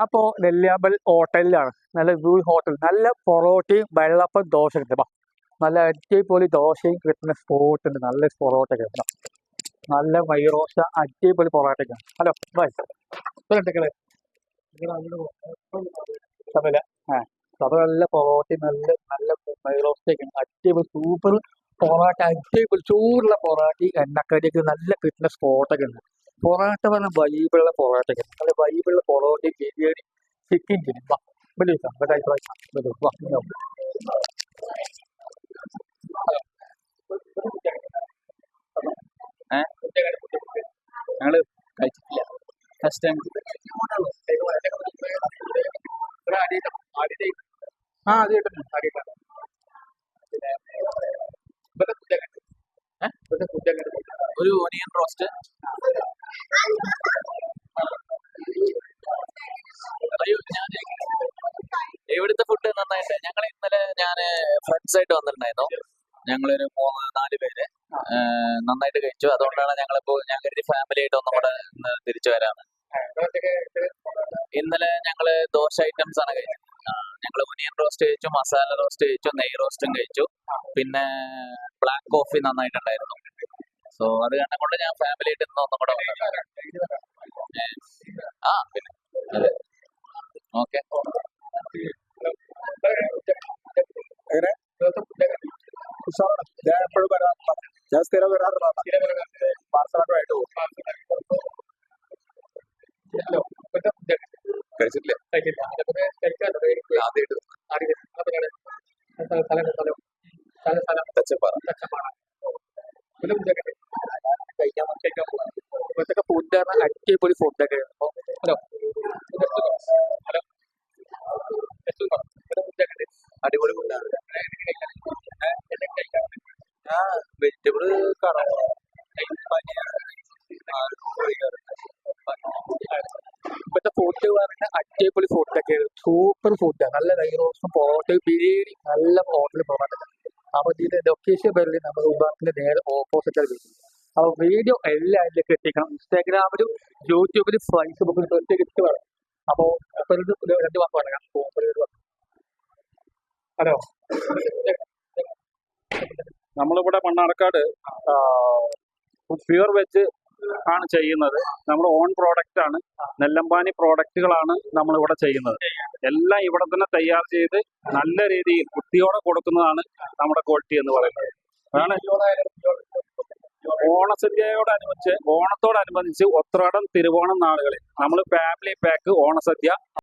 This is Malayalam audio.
അപ്പോൾ നെല്ലിയാമ്പൽ ഹോട്ടലിലാണ്. നല്ല വ്യൂ ഹോട്ടൽ. നല്ല പൊറോട്ടയും വെള്ളപ്പം ദോശ ഉണ്ട്. നല്ല അടിപൊളി ദോശയും കിട്ടുന്ന സ്പോട്ട് ഉണ്ട്. നല്ല പൊറോട്ട കിട്ടണം. നല്ല മൈറോസ അടിപൊളി പൊറോട്ട. ഹലോ ബൈ സമല അപ്പൊ നല്ല പൊറോട്ടയും നല്ല നല്ല മൈറോസയൊക്കെയാണ്. അടിപൊളി സൂപ്പർ പൊറോട്ട. അടിപൊളി ചൂടുള്ള പൊറോട്ടയും എണ്ണക്കടിയൊക്കെ നല്ല കിട്ടുന്ന സ്പോട്ടൊക്കെ ഉണ്ട്. പൊറോട്ട പറഞ്ഞ വൈബിളുള്ള പൊറോട്ടയൊക്കെ നല്ല വൈബിളുള്ള പൊറോട്ടയും ബിരിയാണി ചിക്കൻ ചില്ലി ഞങ്ങള് കഴിച്ചിട്ടില്ല. First time. ഒരു ഓനിയൻ റോസ്റ്റ്, ഇവിടുത്തെ ഫുഡ് നന്നായിട്ട്. ഞങ്ങൾ ഇന്നലെ ഫ്രണ്ട്സ് ആയിട്ട് വന്നിട്ടുണ്ടായിരുന്നു. ഞങ്ങളൊരു 3-4 പേര് നന്നായിട്ട് കഴിച്ചു. അതുകൊണ്ടാണ് ഞങ്ങളിപ്പോ ഞാൻ കരുതി ഫാമിലി ആയിട്ട് ഒന്നും കൂടെ ഇന്ന് തിരിച്ചു വരാണ്. ഇന്നലെ ഞങ്ങള് ദോശ ഐറ്റംസ് ആണ് കഴിച്ചത്. ഞങ്ങള് ഒനിയൻ റോസ്റ്റ് കഴിച്ചു, മസാല റോസ്റ്റ് കഴിച്ചു, നെയ് റോസ്റ്റും കഴിച്ചു. പിന്നെ ബ്ലാക്ക് കോഫി നന്നായിട്ടുണ്ടായിരുന്നു. സോ അത് കാരണം കൊണ്ട് ഞാൻ ഫാമിലി ആയിട്ട് ഇന്ന് ഒന്നും കൂടെ വന്നിട്ടുണ്ട്. പിന്നെ അതെ, ഓക്കെ. ഞാൻ എപ്പോഴും വരാറുള്ള, ഞാൻ സ്ഥിരം വരാറുള്ളതാണ്. പാർസലായിട്ട് കഴിച്ചിട്ടില്ല. ഇവിടുത്തെ ഫുഡ് പറഞ്ഞാൽ അടിപൊളി ഫുഡൊക്കെ. ഹലോ അടിപൊളി ഫുഡാണ്. വെജിറ്റബിൾ ഇവിടുത്തെ ഫുഡ് പറഞ്ഞാൽ അടിപൊളി ഫുഡൊക്കെ. സൂപ്പർ ഫുഡാണ്. നല്ല റൈറോസും പൊറോട്ടയും ബിരിയാണി നല്ല ഹോട്ടൽ പൊറോട്ട. അപ്പോൾ ഇതിന്റെ ലൊക്കേഷൻ വരുന്നത് നമ്മുടെ ഉദാഹരണത്തിന്റെ നേരെ ഓപ്പോസിറ്റ് വരും. അപ്പോൾ വീഡിയോ എല്ലാവരിലും എത്തിക്കണം. ഇൻസ്റ്റാഗ്രാമിലും യൂട്യൂബിലും ഫേസ്ബുക്കിലും പ്രത്യേകിച്ച് വേണം. അപ്പോൾ 2 വാക്ക് പറയാം. ഹലോ, നമ്മളിവിടെ മണ്ണാർക്കാട് പ്യുവർ വെജ് ആണ് ചെയ്യുന്നത്. നമ്മൾ ഓൺ പ്രോഡക്റ്റ് ആണ്. നെല്ലമ്പാനി പ്രോഡക്റ്റുകളാണ് നമ്മളിവിടെ ചെയ്യുന്നത്. എല്ലാം ഇവിടെ തന്നെ തയ്യാർ ചെയ്ത് നല്ല രീതിയിൽ വൃത്തിയോടെ കൊടുക്കുന്നതാണ് നമ്മുടെ ക്വാളിറ്റി എന്ന് പറയുന്നത്. അതാണ് ഓണത്തോടനുബന്ധിച്ച് ഉത്രാടം, തിരുവോണം നാളുകളിൽ നമ്മൾ ഫാമിലി പാക്ക് ഓണസദ്യ